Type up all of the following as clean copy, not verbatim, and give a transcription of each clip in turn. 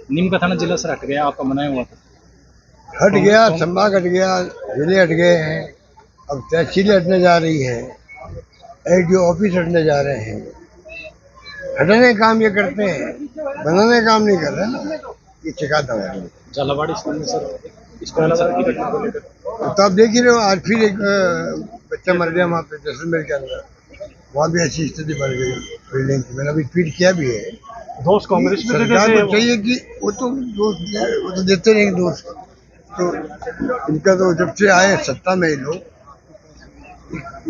नीम का थाना जिला से हट गया, आपका बनाया हुआ था। हट गया, संभाग हट गया, जिले हट गए हैं, अब तहसील हटने जा रही है, एडीओ ऑफिस हटने जा रहे हैं। हटने का काम ये करते हैं, बनाने का काम नहीं कर रहे ना। ये शिकायत हमारी। झालावाड़ स्कूल में सर, स्कूल की घटना को लेकर तो आप देख ही रहे हो, आज फिर एक बच्चा मर गया वहाँ पे जैसलमेर के अंदर। वहाँ भी ऐसी स्थिति बन गई बिल्डिंग की। मैंने अभी ट्वीट किया भी है। दोस्त कांग्रेस में सरकार को चाहिए कि वो तो देते नहीं दोस्त। तो इनका तो जब से आए सत्ता में ही लोग,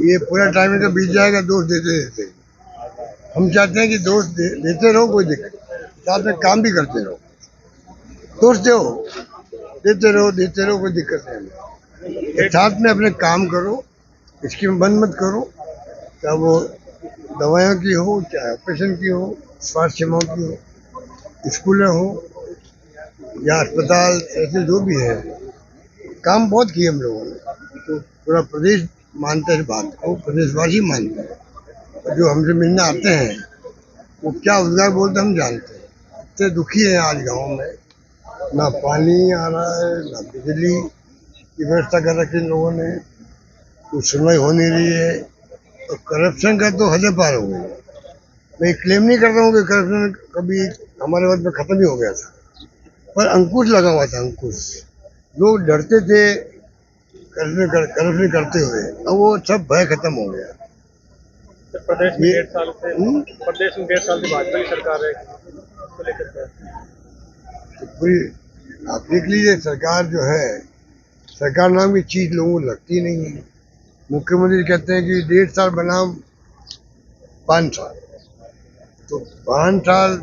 ये पूरा टाइम तो बीत जाएगा दोस्त देते देते। हम चाहते हैं कि दोस्त देते रहो, कोई दिक्कत, साथ में काम भी करते रहो। दोस्त दो, देते रहो, कोई दिक्कत नहीं। साथ में अपने काम करो, इसकी बंद मत करो, चाहे वो दवाइयों की हो, चाहे ऑपरेशन की हो, स्वास्थ्य सेवाओं की हो, स्कूलें हो या अस्पताल, ऐसे जो भी है काम बहुत किए हम लोगों ने। तो पूरा प्रदेश मानता है इस बात को, प्रदेशवासी मानते हैं। और जो हमसे मिलने आते हैं वो क्या रोजगार बोलते हम जानते हैं। इतने दुखी हैं आज गाँव में, ना पानी आ रहा है, ना बिजली की व्यवस्था कर रखी इन लोगों ने, कुछ सुनवाई हो नहीं रही है। और करप्शन का तो हद पार हो गई। मैं क्लेम नहीं करता हूँ कि करप्शन कभी हमारे वक्त में खत्म ही हो गया था, पर अंकुश लगा हुआ था, अंकुश। लोग डरते थे करप्शन करते हुए, अब वो सब भय खत्म हो गया। प्रदेश में 1.5 साल से भाजपा की सरकार है, तो लेकर तो पूरी आप देख लीजिए, सरकार जो है, सरकार नाम की चीज लोगों को लगती नहीं है। मुख्यमंत्री कहते हैं कि 1.5 साल बनाम 5 साल, तो 5 साल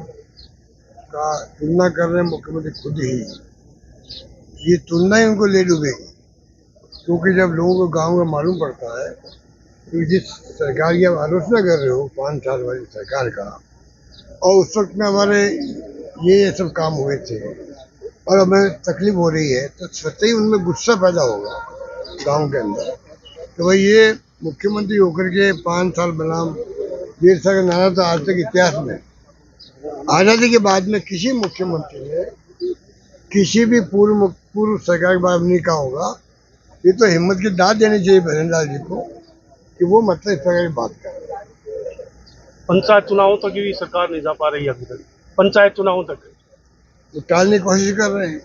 का तुलना कर रहे हैं मुख्यमंत्री खुद ही। ये तुलना ही उनको ले डूबेगी, क्योंकि जब लोगों को गांव में मालूम पड़ता है कि जिस सरकार की आप आलोचना कर रहे हो 5 साल वाली सरकार का, और उस वक्त में हमारे ये सब काम हुए थे और हमें तकलीफ हो रही है, तो सच्चाई उनमें गुस्सा पैदा होगा गांव के अंदर। तो भाई ये मुख्यमंत्री होकर के 5 साल बनाम 1.5 साल का नारा तो आज तक इतिहास में, आज़ादी के बाद में किसी मुख्यमंत्री ने किसी भी पूर्व सरकार के बारे में नहीं कहा होगा। ये तो हिम्मत की दाद देनी चाहिए भजनलाल जी को कि वो मतलब इस प्रकार की बात कर। पंचायत चुनावों तक भी सरकार नहीं जा पा रही है अभी तक, पंचायत चुनावों तक वो टालने की कोशिश कर रहे हैं।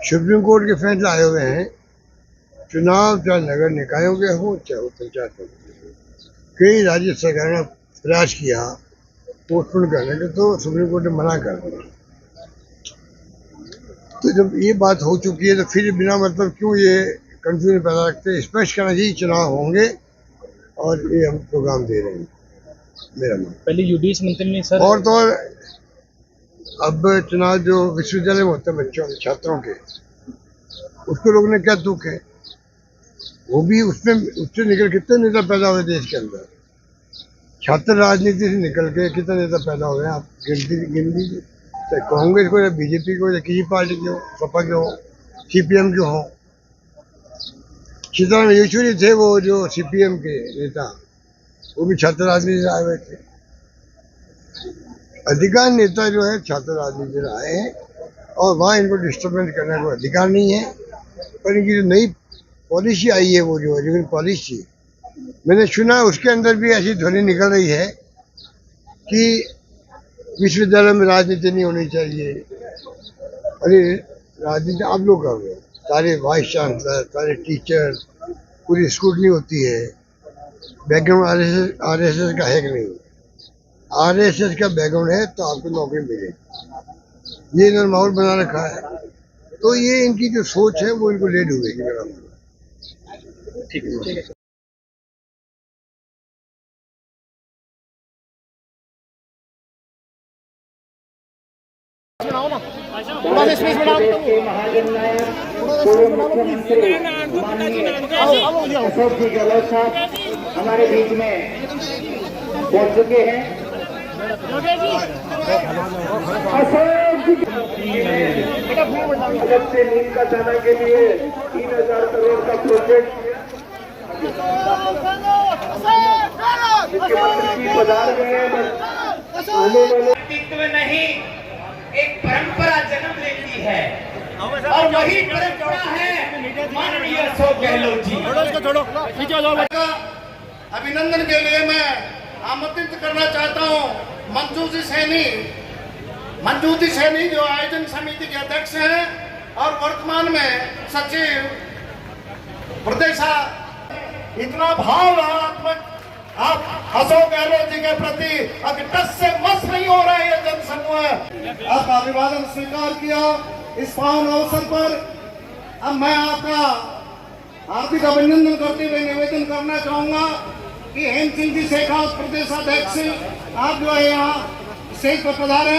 सुप्रीम कोर्ट के फैसले आए हुए हैं, चुनाव चाहे नगर निकायों के हो चाहे पंचायत हो। कई राज्य सरकार ने प्रयास किया पोस्टपोन करने के, तो सुप्रीम कोर्ट ने मना कर दिया। तो जब ये बात हो चुकी है तो फिर बिना मतलब क्यों ये कंफ्यूजन पैदा रखते। स्पष्ट करना चाहिए चुनाव होंगे और ये हम प्रोग्राम दे रहे हैं, मेरा मन। पहले यूडीएस मंत्री ने सर, और तो और अब चुनाव जो विश्वविद्यालय में होते हैं बच्चों छात्रों के, उसको रोकने क्या तुक है। वो भी उसमें उससे निकल कितने नेता पैदा हुए देश के अंदर। छात्र राजनीति से निकल के कितने नेता पैदा हुए हैं, आप गिन लीजिए। चाहे कांग्रेस को या बीजेपी को या किसी पार्टी के हो, सपा के हो, सीपीएम के हो। सीताराम येचुरी थे वो जो सीपीएम के नेता, वो भी छात्र राजनीति से आए हुए थे। अधिकार नेता जो है छात्र राजनीति से आए हैं और वहाँ इनको डिस्टर्बेंस करने का अधिकार नहीं है। पर इनकी जो नई पॉलिसी आई है, वो जो एजुकेशन पॉलिसी, मैंने सुना उसके अंदर भी ऐसी ध्वनि निकल रही है कि विश्वविद्यालय में राजनीति नहीं होनी चाहिए। अरे राजनीति आप लोग कर रहे हो, सारे वाइस चांसलर, सारे टीचर, पूरी स्कूटनी होती है। बैकग्राउंड आरएसएस का है कि नहीं? आरएसएस का बैकग्राउंड है तो आपको नौकरी मिलेगी। ये इन्होंने माहौल बना रखा है, तो ये इनकी जो सोच है वो इनको ले डूबेगी मेरा मानना। ठीक है। अशोक जी गहलोत साहब हमारे बीच में पहुंच चुके हैं। अशोक जी नीम का थाना के लिए 3000 करोड़ का प्रोजेक्ट मुख्यमंत्री जी पधार गए। आने वाले नहीं, एक परंपरा और वही परंपरा है माननीय अशोक गहलोत जी। अभिनंदन के लिए मैं आमंत्रित करना चाहता हूं मंजू जी सैनी जो आयोजन समिति के अध्यक्ष हैं और वर्तमान में सचिव प्रदेश। इतना भावनात्मक आप अशोक गहलोत जी के प्रति अब टस से मस नहीं हो रहे हैं जनसमूह। आपका अभिवादन स्वीकार किया इस पावन अवसर पर। अब मैं आपका हार्दिक अभिनंदन करते हुए निवेदन करना चाहूंगा कि हेम सिंह जी शेखावत प्रदेश अध्यक्ष आप जो है यहाँ स्टेज पर पधारे।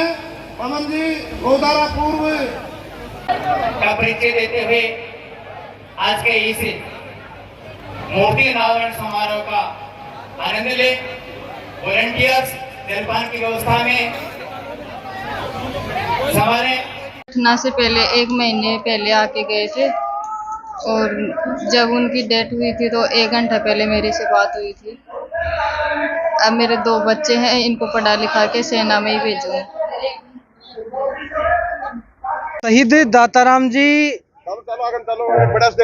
पवन जी गोदारा पूर्व का परिचय देते हुए आज के इस मूर्ति अनावरण समारोह का आनंद ले। वॉलंटियर्स जलपान की व्यवस्था में हमारे घटना से पहले 1 महीने पहले आके गए थे और जब उनकी डेथ हुई थी तो 1 घंटा पहले मेरे से बात हुई थी। अब मेरे 2 बच्चे हैं, इनको पढ़ा लिखा के सेना में ही भेजूंगी। शहीद दाताराम जी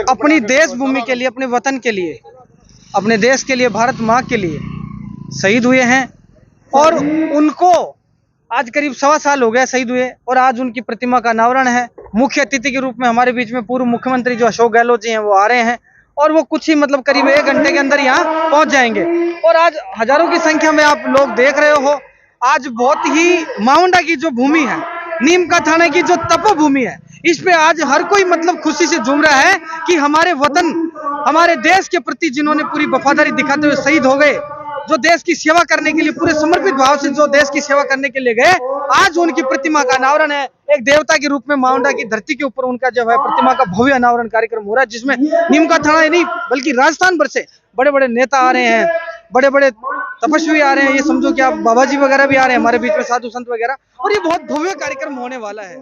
अपनी देश भूमि के लिए, अपने वतन के लिए, अपने देश के लिए, भारत माँ के लिए शहीद हुए हैं और उनको आज करीब 1.25 साल हो गया शहीद हुए और आज उनकी प्रतिमा का अनावरण है। मुख्य अतिथि के रूप में हमारे बीच में पूर्व मुख्यमंत्री जो अशोक गहलोत जी हैं वो आ रहे हैं और वो कुछ ही करीब 1 घंटे के अंदर यहाँ पहुँच जाएंगे। और आज हजारों की संख्या में आप लोग देख रहे हो, आज बहुत ही माउंडा की जो भूमि है, नीम का थाना की जो तपोभूमि है, इस पे आज हर कोई खुशी से झूम रहा है कि हमारे वतन, हमारे देश के प्रति जिन्होंने पूरी वफादारी दिखाते हुए शहीद हो गए, जो देश की सेवा करने के लिए पूरे समर्पित भाव से जो देश की सेवा करने के लिए गए, आज उनकी प्रतिमा का अनावरण है। एक देवता के रूप में माउंडा की धरती के ऊपर उनका जो है प्रतिमा का भव्य अनावरण कार्यक्रम हो रहा है, जिसमें नीम का थाना नहीं बल्कि राजस्थान भर से बड़े बड़े नेता आ रहे हैं, बड़े बड़े तपस्वी आ रहे हैं। ये समझो कि आप बाबा जी वगैरह भी आ रहे हैं हमारे बीच में, साधु संत वगैरह, और ये बहुत भव्य कार्यक्रम होने वाला है।